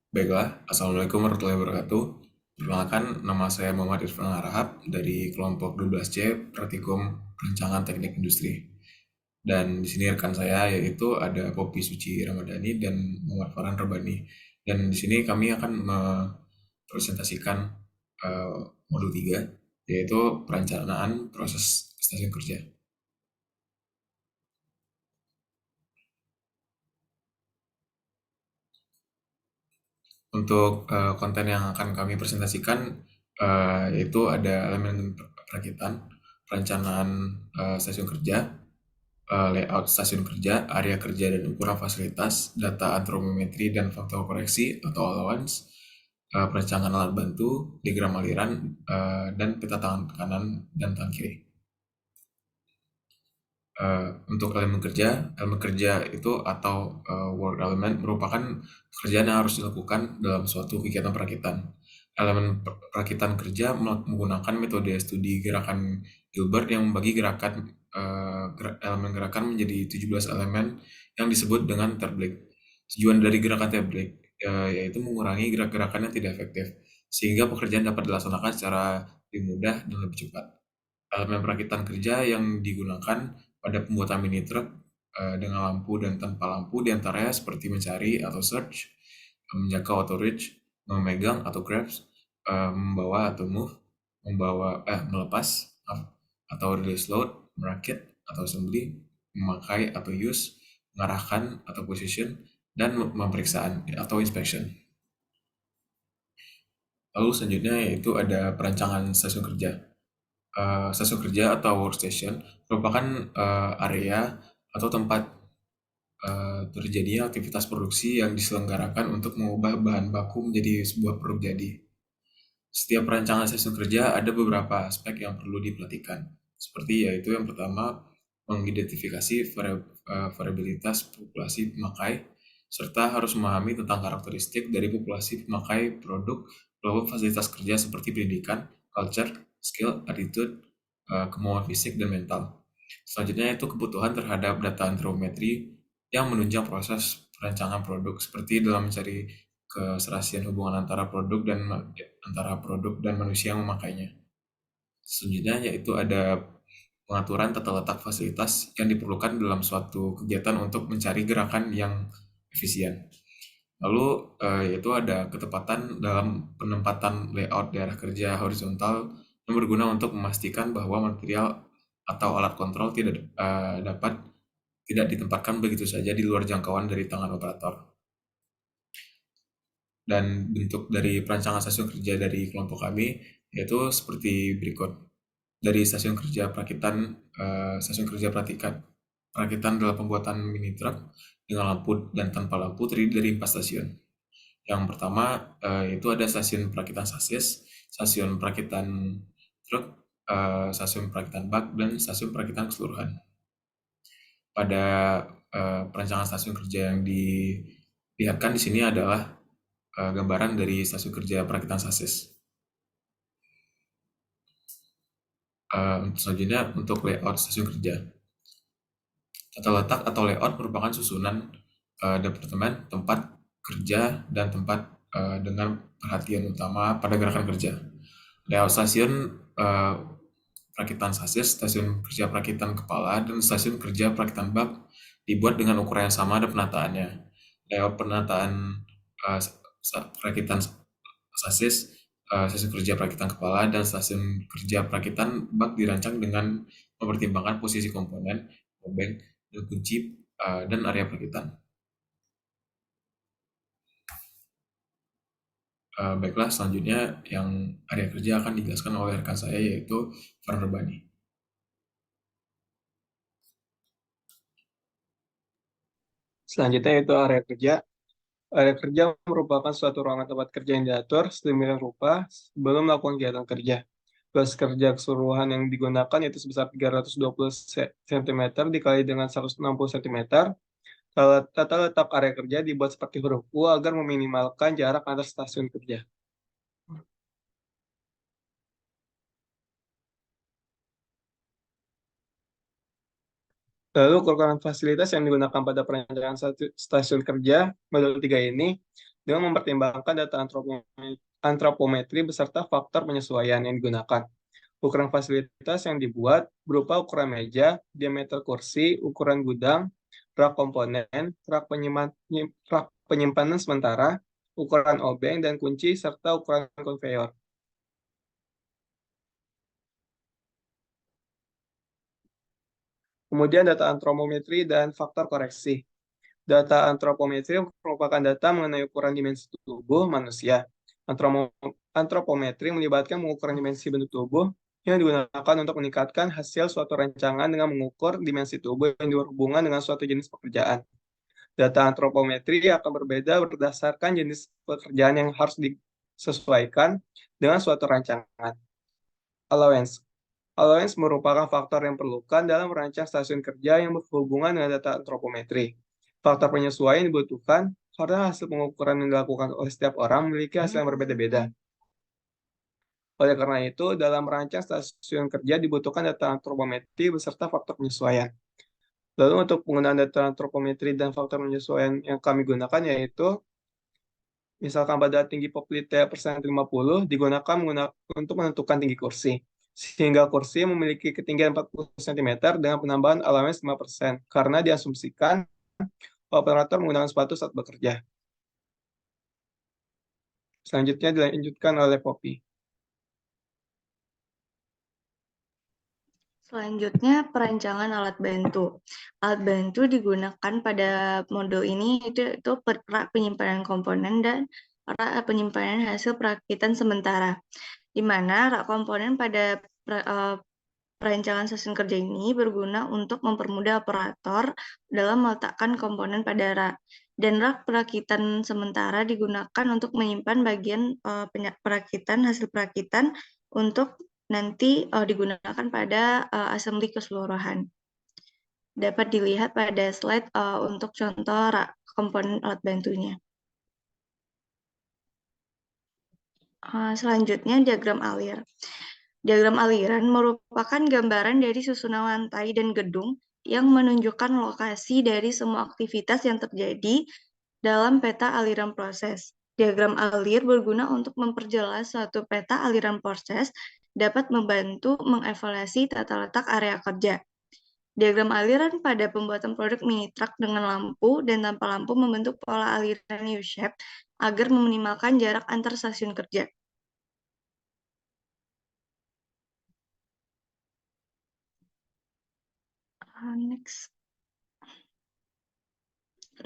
Baiklah, Assalamualaikum warahmatullahi wabarakatuh. Perkenalkan, nama saya Muhammad Irfan Harahap dari kelompok 12C Praktikum Perancangan Teknik Industri. Dan di sini rekan saya yaitu ada Poppy Suci Ramadhani dan Muhammad Farhan Rabani. Dan di sini kami akan mempresentasikan eh, modul 3 yaitu perencanaan proses stasiun kerja. Untuk konten yang akan kami presentasikan yaitu ada elemen perakitan, perencanaan stasiun kerja, layout stasiun kerja, area kerja dan ukuran fasilitas, data antropometri dan faktor koreksi atau allowance, perencanaan alat bantu, diagram aliran, dan peta tangan kanan dan tangan kiri. Untuk elemen kerja itu atau work element merupakan pekerjaan yang harus dilakukan dalam suatu kegiatan perakitan. Elemen perakitan kerja menggunakan metode studi gerakan Gilbert yang membagi elemen gerakan menjadi 17 elemen yang disebut dengan tablik. Tujuan dari gerakan tablik yaitu mengurangi gerak-gerakan yang tidak efektif sehingga pekerjaan dapat dilaksanakan secara lebih mudah dan lebih cepat. Elemen perakitan kerja yang digunakan pada pembuatan mini truk dengan lampu dan tanpa lampu diantaranya seperti mencari atau search, menjangkau atau reach, memegang atau grabs, membawa atau move, melepas atau release load, merakit atau assembly, memakai atau use, mengarahkan atau position, dan pemeriksaan atau inspection. Lalu selanjutnya yaitu ada perancangan stasiun kerja. Stasiun kerja atau workstation merupakan area atau tempat terjadinya aktivitas produksi yang diselenggarakan untuk mengubah bahan baku menjadi sebuah produk jadi. Setiap perancangan stasiun kerja ada beberapa aspek yang perlu diperhatikan, seperti yaitu yang pertama mengidentifikasi variabilitas populasi pemakai, serta harus memahami tentang karakteristik dari populasi pemakai produk lalu fasilitas kerja seperti pendidikan, culture, skill, attitude, kemauan fisik, dan mental. Selanjutnya itu kebutuhan terhadap data antropometri yang menunjang proses perancangan produk seperti dalam mencari keserasian hubungan antara produk dan manusia yang memakainya. Selanjutnya yaitu ada pengaturan tata letak fasilitas yang diperlukan dalam suatu kegiatan untuk mencari gerakan yang efisien. Lalu yaitu ada ketepatan dalam penempatan layout daerah kerja horizontal yang berguna untuk memastikan bahwa material atau alat kontrol dapat tidak ditempatkan begitu saja di luar jangkauan dari tangan operator. Dan bentuk dari perancangan stasiun kerja dari kelompok kami yaitu seperti berikut. Dari stasiun kerja perakitan dalam pembuatan mini truk dengan lampu dan tanpa lampu terdiri dari 4 stasiun. Yang pertama itu ada stasiun perakitan sasis, stasiun perakitan truk, stasiun perakitan bak, dan stasiun perakitan keseluruhan. Pada perancangan stasiun kerja yang dilihatkan di sini adalah gambaran dari stasiun kerja perakitan sasis. Selanjutnya untuk layout stasiun kerja. Tata letak atau layout merupakan susunan departemen, tempat kerja, dan tempat dengan perhatian utama pada gerakan kerja. Layout stasiun perakitan sasis, stasiun kerja perakitan kepala, dan stasiun kerja perakitan bak dibuat dengan ukuran yang sama dan penataannya. Layout penataan perakitan sasis, stasiun kerja perakitan kepala, dan stasiun kerja perakitan bak dirancang dengan mempertimbangkan posisi komponen, obeng, dan kunci, dan area perakitan. Baiklah, selanjutnya yang area kerja akan dijelaskan oleh rekan saya yaitu Farhan Rabani. Selanjutnya itu area kerja. Area kerja merupakan suatu ruangan tempat kerja yang diatur sedemikian rupa sebelum melakukan kegiatan kerja. Luas kerja keseluruhan yang digunakan yaitu sebesar 320 cm dikali dengan 160 cm. Tata letak area kerja dibuat seperti huruf U agar meminimalkan jarak antar stasiun kerja. Lalu kekurangan fasilitas yang digunakan pada perancangan stasiun kerja model 3 ini dengan mempertimbangkan data antropometri beserta faktor penyesuaian yang digunakan. Ukuran fasilitas yang dibuat berupa ukuran meja, diameter kursi, ukuran gudang, rak komponen, rak penyimpanan sementara, ukuran obeng dan kunci, serta ukuran konveyor. Kemudian data antropometri dan faktor koreksi. Data antropometri merupakan data mengenai ukuran dimensi tubuh manusia. Antropometri melibatkan pengukuran dimensi bentuk tubuh yang digunakan untuk meningkatkan hasil suatu rancangan dengan mengukur dimensi tubuh yang berhubungan dengan suatu jenis pekerjaan. Data antropometri akan berbeda berdasarkan jenis pekerjaan yang harus disesuaikan dengan suatu rancangan. Allowance. Allowance merupakan faktor yang diperlukan dalam merancang stasiun kerja yang berhubungan dengan data antropometri. Faktor penyesuaian dibutuhkan karena hasil pengukuran yang dilakukan oleh setiap orang memiliki hasil yang berbeda-beda. Oleh karena itu, dalam merancang stasiun kerja dibutuhkan data antropometri beserta faktor penyesuaian. Lalu untuk penggunaan data antropometri dan faktor penyesuaian yang kami gunakan yaitu, misalkan pada tinggi poplite persen 50 digunakan untuk menentukan tinggi kursi. Sehingga kursi memiliki ketinggian 40 cm dengan penambahan allowance 5%, karena diasumsikan operator menggunakan sepatu saat bekerja. Selanjutnya dilanjutkan oleh Poppy. Selanjutnya, perancangan alat bantu. Alat bantu digunakan pada modul ini itu rak penyimpanan komponen dan rak penyimpanan hasil perakitan sementara, di mana rak komponen pada perancangan stasiun kerja ini berguna untuk mempermudah operator dalam meletakkan komponen pada rak. Dan rak perakitan sementara digunakan untuk menyimpan bagian perakitan, hasil perakitan untuk nanti digunakan pada assembly keseluruhan. Dapat dilihat pada slide untuk contoh rak komponen alat bantunya. Selanjutnya, diagram alir. Diagram aliran merupakan gambaran dari susunan lantai dan gedung yang menunjukkan lokasi dari semua aktivitas yang terjadi dalam peta aliran proses. Diagram alir berguna untuk memperjelas suatu peta aliran proses, dapat membantu mengevaluasi tata letak area kerja. Diagram aliran pada pembuatan produk mini truck dengan lampu dan tanpa lampu membentuk pola aliran U-shape agar meminimalkan jarak antar stasiun kerja. Next.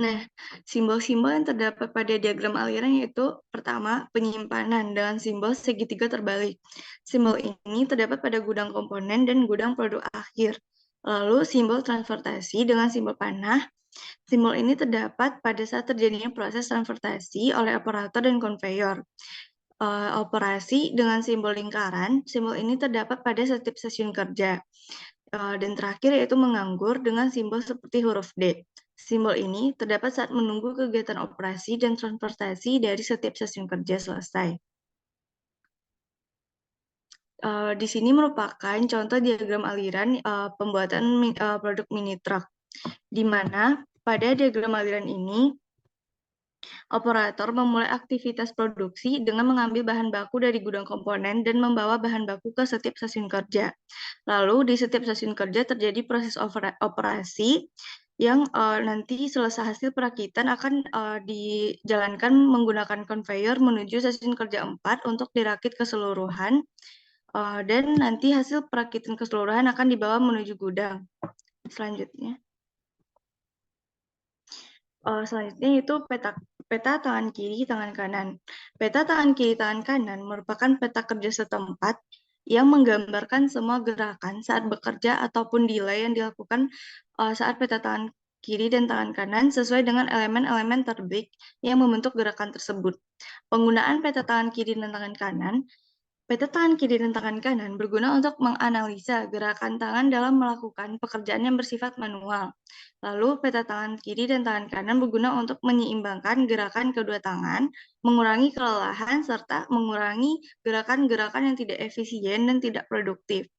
Nah, simbol-simbol yang terdapat pada diagram aliran yaitu pertama, penyimpanan dengan simbol segitiga terbalik. Simbol ini terdapat pada gudang komponen dan gudang produk akhir. Lalu, simbol transportasi dengan simbol panah. Simbol ini terdapat pada saat terjadinya proses transportasi oleh operator dan konveyor. Operasi dengan simbol lingkaran, simbol ini terdapat pada setiap stasiun kerja. Dan terakhir yaitu menganggur dengan simbol seperti huruf D. Simbol ini terdapat saat menunggu kegiatan operasi dan transportasi dari setiap stasiun kerja selesai. Di sini merupakan contoh diagram aliran pembuatan produk mini truck, di mana pada diagram aliran ini operator memulai aktivitas produksi dengan mengambil bahan baku dari gudang komponen dan membawa bahan baku ke setiap stasiun kerja. Lalu di setiap stasiun kerja terjadi proses operasi yang nanti selesai hasil perakitan akan dijalankan menggunakan konveyor menuju stasiun kerja 4 untuk dirakit keseluruhan, dan nanti hasil perakitan keseluruhan akan dibawa menuju gudang. Selanjutnya itu peta tangan kiri, tangan kanan. Peta tangan kiri, tangan kanan merupakan peta kerja setempat yang menggambarkan semua gerakan saat bekerja ataupun delay yang dilakukan saat peta tangan kiri dan tangan kanan sesuai dengan elemen-elemen terbit yang membentuk gerakan tersebut. Penggunaan peta tangan kiri dan tangan kanan. Peta tangan kiri dan tangan kanan berguna untuk menganalisa gerakan tangan dalam melakukan pekerjaan yang bersifat manual. Lalu, peta tangan kiri dan tangan kanan berguna untuk menyeimbangkan gerakan kedua tangan, mengurangi kelelahan, serta mengurangi gerakan-gerakan yang tidak efisien dan tidak produktif.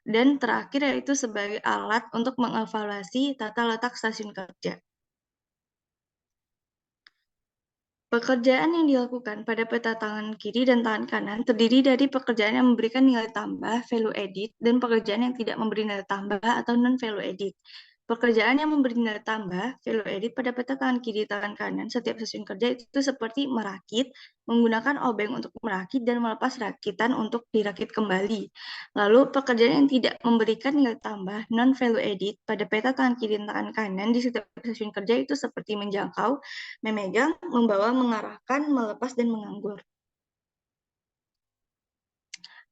Dan terakhir yaitu sebagai alat untuk mengevaluasi tata letak stasiun kerja. Pekerjaan yang dilakukan pada peta tangan kiri dan tangan kanan terdiri dari pekerjaan yang memberikan nilai tambah, value added, dan pekerjaan yang tidak memberi nilai tambah atau non-value added. Pekerjaan yang memberi nilai tambah, value added pada peta tangan kiri tangan kanan setiap session kerja itu seperti merakit, menggunakan obeng untuk merakit dan melepas rakitan untuk dirakit kembali. Lalu pekerjaan yang tidak memberikan nilai tambah, non-value added pada peta tangan kiri dan tangan kanan di setiap session kerja itu seperti menjangkau, memegang, membawa, mengarahkan, melepas, dan menganggur.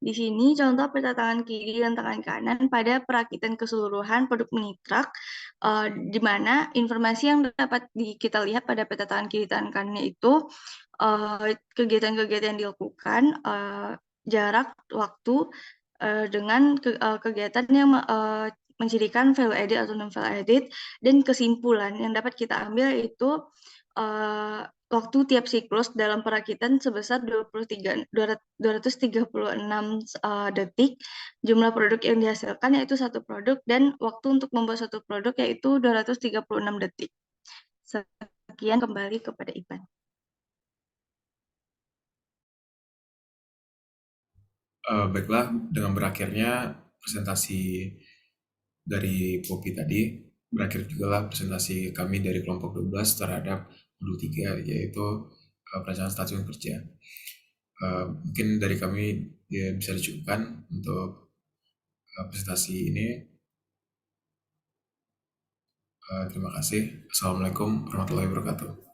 Di sini contoh peta tangan kiri dan tangan kanan pada perakitan keseluruhan produk minitrak, di mana informasi yang dapat kita lihat pada peta tangan kiri tangan kanannya itu kegiatan-kegiatan yang dilakukan, jarak, waktu, dengan kegiatan yang mencirikan value added atau non value added, dan kesimpulan yang dapat kita ambil itu waktu tiap siklus dalam perakitan sebesar 236 detik, jumlah produk yang dihasilkan yaitu satu produk, dan waktu untuk membuat satu produk yaitu 236 detik. Sekian, kembali kepada Ipan. Baiklah, dengan berakhirnya presentasi dari Poppy tadi, berakhir juga lah presentasi kami dari kelompok 12 terhadap modul 3, yaitu perencanaan stasiun kerja. Mungkin dari kami ya bisa dicukupkan untuk presentasi ini. Terima kasih. Assalamualaikum warahmatullahi wabarakatuh.